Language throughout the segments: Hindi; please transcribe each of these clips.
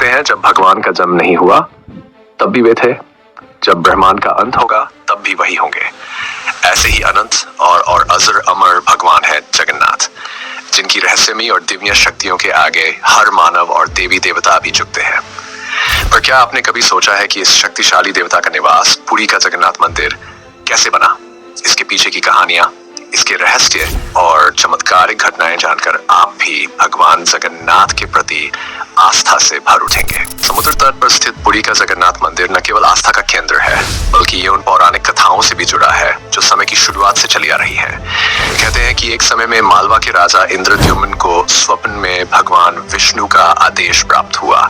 कहते हैं जब भगवान का जन्म नहीं हुआ तब भी वे थे, जब ब्रह्मांड का अंत होगा तब भी वही होंगे। ऐसे ही अनंत और अजर अमर भगवान है जगन्नाथ, जिनकी रहस्यमयी और दिव्य शक्तियों के आगे हर मानव और देवी देवता भी झुकते हैं। पर क्या आपने कभी सोचा है कि इस शक्तिशाली देवता का निवास पुरी का जगन्नाथ मंदिर कैसे बना? इसके पीछे की कहानियां, इसके रहस्य और चमत्कारिक घटनाएं जानकर आप भी भगवान जगन्नाथ के प्रति आस्था से भर उठेंगे। समुद्र तट पर स्थित पुरी का जगन्नाथ मंदिर न केवल आस्था का केंद्र है, बल्कि ये उन पौराणिक कथाओं से भी जुड़ा है जो समय की शुरुआत से चली आ रही है। कहते हैं कि एक समय में मालवा के राजा इंद्रद्युम्न को स्वप्न में भगवान विष्णु का आदेश प्राप्त हुआ।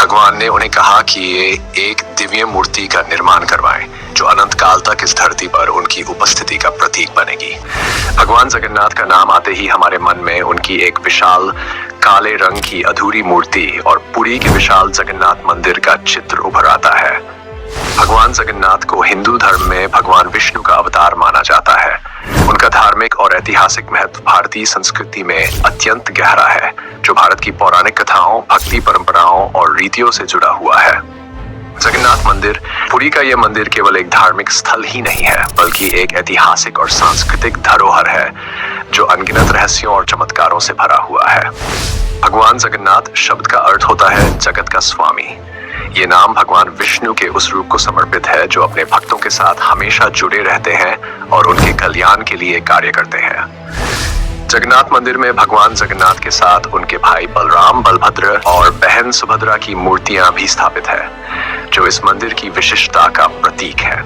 भगवान ने उन्हें कहा कि ये एक दिव्य मूर्ति का निर्माण करवाएं, जो अनंत काल तक इस धरती पर उनकी उपस्थिति का प्रतीक बनेगी। भगवान जगन्नाथ का नाम आते ही हमारे मन में उनकी एक विशाल काले रंग की अधूरी मूर्ति और पुरी के विशाल जगन्नाथ मंदिर का चित्र उभर आता है। भगवान जगन्नाथ को हिंदू धर्म में भगवान विष्णु का अवतार माना जाता है। उनका धार्मिक और ऐतिहासिक महत्व भारतीय संस्कृति में अत्यंत गहरा है, जो भारत की पौराणिक कथाओं, भक्ति परंपराओं और रीतियों से जुड़ा हुआ है। जगन्नाथ मंदिर, पुरी का यह मंदिर केवल एक धार्मिक स्थल ही नहीं है, बल्कि एक ऐतिहासिक और सांस्कृतिक धरोहर है जो अनगिनत रहस्यों और चमत्कारों से भरा हुआ है। भगवान जगन्नाथ शब्द का अर्थ होता है जगत का स्वामी। ये नाम भगवान विष्णु के उस रूप को समर्पित है जो अपने भक्तों के साथ हमेशा जुड़े रहते हैं और उनके कल्याण के लिए कार्य करते हैं। जगन्नाथ मंदिर में भगवान जगन्नाथ के साथ उनके भाई बलराम, बलभद्र और बहन सुभद्रा की मूर्तियां भी स्थापित है, जो इस मंदिर की विशिष्टता का प्रतीक है।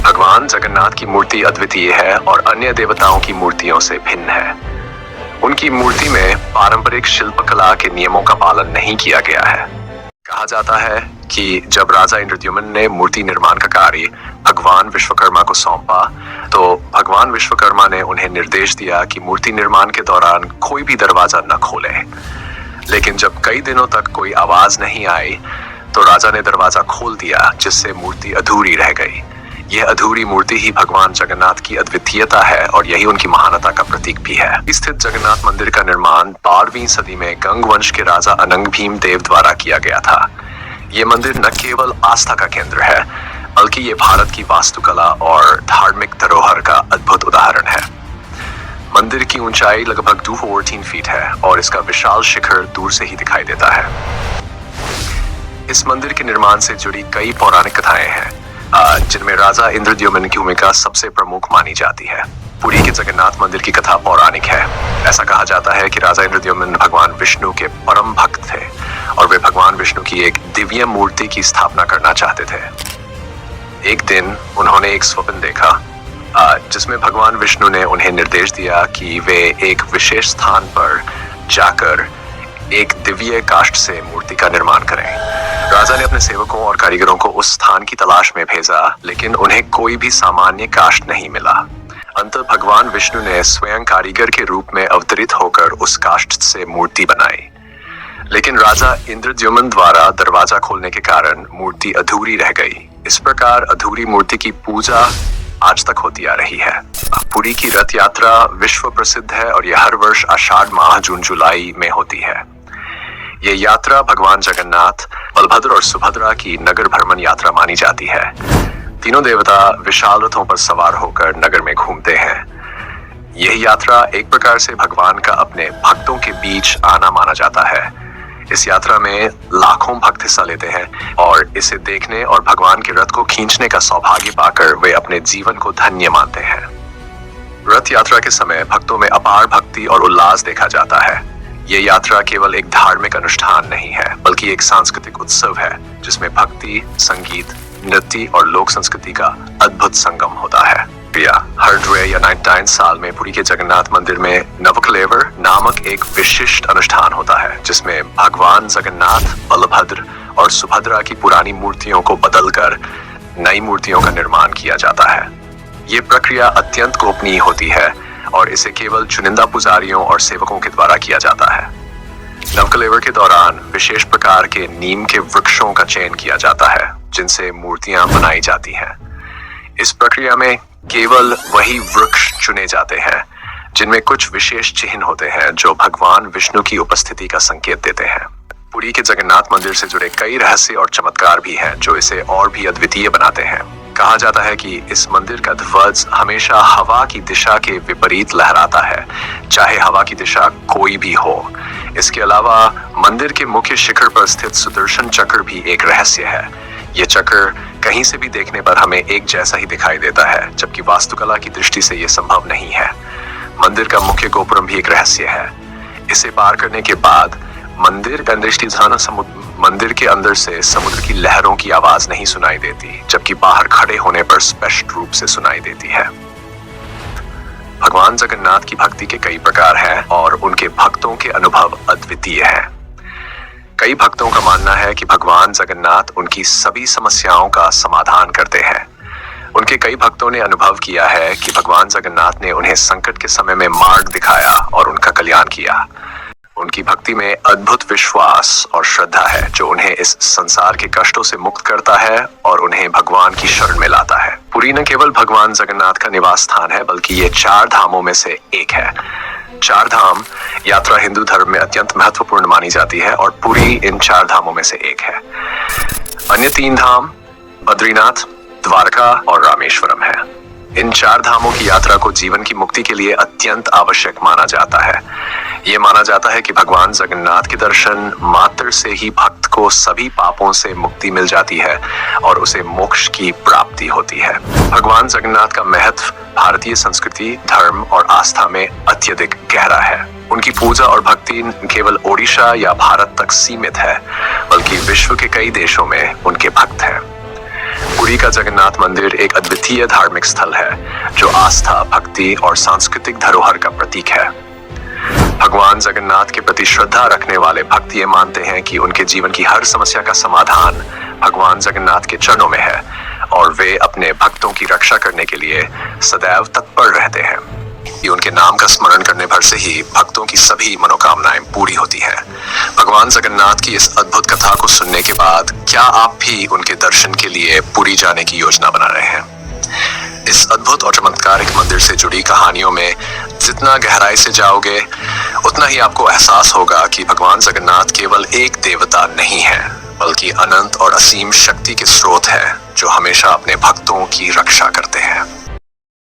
भगवान जगन्नाथ की मूर्ति अद्वितीय है और अन्य देवताओं की मूर्तियों से भिन्न है। उनकी मूर्ति में पारंपरिक शिल्पकला के नियमों का पालन नहीं किया गया है। कहा जाता है कि जब राजा इंद्रद्युम्न ने मूर्ति निर्माण का कार्य भगवान विश्वकर्मा को सौंपा, तो भगवान विश्वकर्मा ने उन्हें निर्देश दिया कि मूर्ति निर्माण के दौरान कोई भी दरवाजा न खोले। लेकिन जब कई दिनों तक कोई आवाज नहीं आई, तो राजा ने दरवाजा खोल दिया, जिससे मूर्ति अधूरी रह गई। यह अधूरी मूर्ति ही भगवान जगन्नाथ की अद्वितीयता है और यही उनकी महानता का प्रतीक भी है। स्थित जगन्नाथ मंदिर का निर्माण 12वीं सदी में गंग वंश के राजा अनंग भीम देव द्वारा किया गया था। ये मंदिर न केवल आस्था का केंद्र है, बल्कि ये भारत की वास्तुकला और धार्मिक धरोहर का अद्भुत उदाहरण है। मंदिर की ऊंचाई लगभग 214 फीट है और इसका विशाल शिखर दूर से ही दिखाई देता है। इस मंदिर के निर्माण से जुड़ी कई पौराणिक कथाएं हैं, जिनमें राजा इंद्रद्युम्न की भूमिका सबसे प्रमुख मानी जाती है। पुरी के जगन्नाथ मंदिर की कथा पौराणिक है। ऐसा कहा जाता है कि राजा इंद्रद्युम्न भगवान विष्णु के परम भक्त थे और वे भगवान विष्णु की एक दिव्य मूर्ति की स्थापना करना चाहते थे। एक दिन उन्होंने एक स्वप्न देखा, जिसमें भगवान विष्णु ने उन्हें निर्देश दिया कि वे एक विशेष स्थान पर जाकर एक दिव्य काष्ठ से मूर्ति का निर्माण करें। राजा ने अपने सेवकों और कारीगरों को उस स्थान की तलाश में भेजा, लेकिन उन्हें कोई भी सामान्य काष्ठ नहीं मिला। अंत भगवान विष्णु ने स्वयं कारीगर के रूप में अवतरित होकर उस काष्ठ से मूर्ति बनाई। लेकिन राजा इंद्रद्युम्न द्वारा दरवाजा खोलने के कारण मूर्ति अधूरी रह गई। इस प्रकार अधूरी मूर्ति की पूजा आज तक होती आ रही है। पुरी की रथ यात्रा विश्व प्रसिद्ध है और यह हर वर्ष आषाढ़ माह जून जुलाई में होती है। ये यात्रा भगवान जगन्नाथ, बलभद्र और सुभद्रा की नगर भ्रमण यात्रा मानी जाती है। तीनों देवता विशाल रथों पर सवार होकर नगर में घूमते हैं। यह यात्रा एक प्रकार से भगवान का अपने भक्तों के बीच आना माना जाता है। इस यात्रा में लाखों भक्त हिस्सा लेते हैं और इसे देखने और भगवान के रथ को खींचने का सौभाग्य पाकर वे अपने जीवन को धन्य मानते हैं। रथ यात्रा के समय भक्तों में अपार भक्ति और उल्लास देखा जाता है। ये यात्रा केवल एक धार्मिक अनुष्ठान नहीं है, बल्कि एक सांस्कृतिक उत्सव है, जिसमें भक्ति, संगीत, नृत्य और लोक संस्कृति का अद्भुत संगम होता है। हर द्वे या 99 साल में पुरी के जगन्नाथ मंदिर में नवकलेवर नामक एक विशिष्ट अनुष्ठान होता है, जिसमें भगवान जगन्नाथ, बलभद्र और सुभद्रा की पुरानी मूर्तियों को बदलकर नई मूर्तियों का निर्माण किया जाता है। ये प्रक्रिया अत्यंत गोपनीय होती है और इसे केवल चुनिंदा पुजारियों और सेवकों के द्वारा किया जाता है। नवकलेवर के दौरान विशेष प्रकार के नीम के वृक्षों का चयन किया जाता है, जिनसे मूर्तियां बनाई जाती हैं। इस प्रक्रिया में केवल वही वृक्ष चुने जाते हैं जिनमें कुछ विशेष चिन्ह होते हैं जो भगवान विष्णु की उपस्थिति का संकेत देते हैं। पुरी के जगन्नाथ मंदिर से जुड़े कई रहस्य और चमत्कार भी हैं जो इसे और भी अद्वितीय बनाते हैं। कहा जाता है कि इस मंदिर का ध्वज हमेशा हवा की दिशा के विपरीत लहराता है, चाहे हवा की दिशा कोई भी हो। इसके अलावा मंदिर के मुख्य शिखर पर स्थित सुदर्शन चक्र भी एक रहस्य है। ये चक्र कहीं से भी देखने पर हमें एक जैसा ही दिखाई देता है, जबकि वास्तुकला की दृष्टि से ये संभव नहीं है। मंदिर का मुख्य गोपुरम भी एक रहस्य है। इसे पार करने के बाद मंदिर का दृष्टि मंदिर के अंदर से समुद्र की लहरों की आवाज नहीं सुनाई देती, जबकि बाहर खड़े होने पर स्पष्ट रूप से सुनाई देती है। भगवान जगन्नाथ की भक्ति के कई प्रकार हैं और उनके भक्तों के अनुभव अद्वितीय हैं। कई भक्तों का मानना है कि भगवान जगन्नाथ उनकी सभी समस्याओं का समाधान करते हैं। उनके कई भक्तों ने अनुभव किया है कि भगवान जगन्नाथ ने उन्हें संकट के समय में मार्ग दिखाया और उनका कल्याण किया। उनकी भक्ति में अद्भुत विश्वास और श्रद्धा है जो उन्हें इस संसार के कष्टों से मुक्त करता है और उन्हें भगवान की शरण में लाता है। पुरी न केवल भगवान जगन्नाथ का निवास स्थान है, बल्कि ये 4 धामों में से एक है। 4 धाम यात्रा हिंदू धर्म में अत्यंत महत्वपूर्ण मानी जाती है और पुरी इन 4 धामों में से एक है। अन्य 3 धाम बद्रीनाथ, द्वारका और रामेश्वरम है। इन 4 धामों की यात्रा को जीवन की मुक्ति के लिए अत्यंत आवश्यक माना जाता है। ये माना जाता है कि भगवान जगन्नाथ के दर्शन मात्र से ही भक्त को सभी पापों से मुक्ति मिल जाती है और उसे मोक्ष की प्राप्ति होती है। भगवान जगन्नाथ का महत्व भारतीय संस्कृति, धर्म और आस्था में अत्यधिक गहरा है। उनकी पूजा और भक्ति न केवल ओडिशा या भारत तक सीमित है, बल्कि विश्व के कई देशों में उनके भक्त हैं। पुरी का जगन्नाथ मंदिर एक अद्वितीय धार्मिक स्थल है जो आस्था, भक्ति और सांस्कृतिक धरोहर का प्रतीक है। भगवान जगन्नाथ के प्रति श्रद्धा रखने वाले भक्त ये मानते हैं कि उनके जीवन की हर समस्या का समाधान भगवान जगन्नाथ के चरणों में है और वे अपने भक्तों की रक्षा करने के लिए सदैव तत्पर रहते हैं। कि उनके नाम का स्मरण करने भर से ही भक्तों की सभी मनोकामनाएं पूरी होती हैं। भगवान जगन्नाथ की इस अद्भुत कथा को सुनने के बाद क्या आप भी उनके दर्शन के लिए पुरी जाने की योजना बना रहे हैं? इस अद्भुत और चमत्कारिक मंदिर से जुड़ी कहानियों में जितना गहराई से जाओगे, उतना ही आपको एहसास होगा कि भगवान जगन्नाथ केवल एक देवता नहीं है, बल्कि अनंत और असीम शक्ति के स्रोत है जो हमेशा अपने भक्तों की रक्षा करते हैं।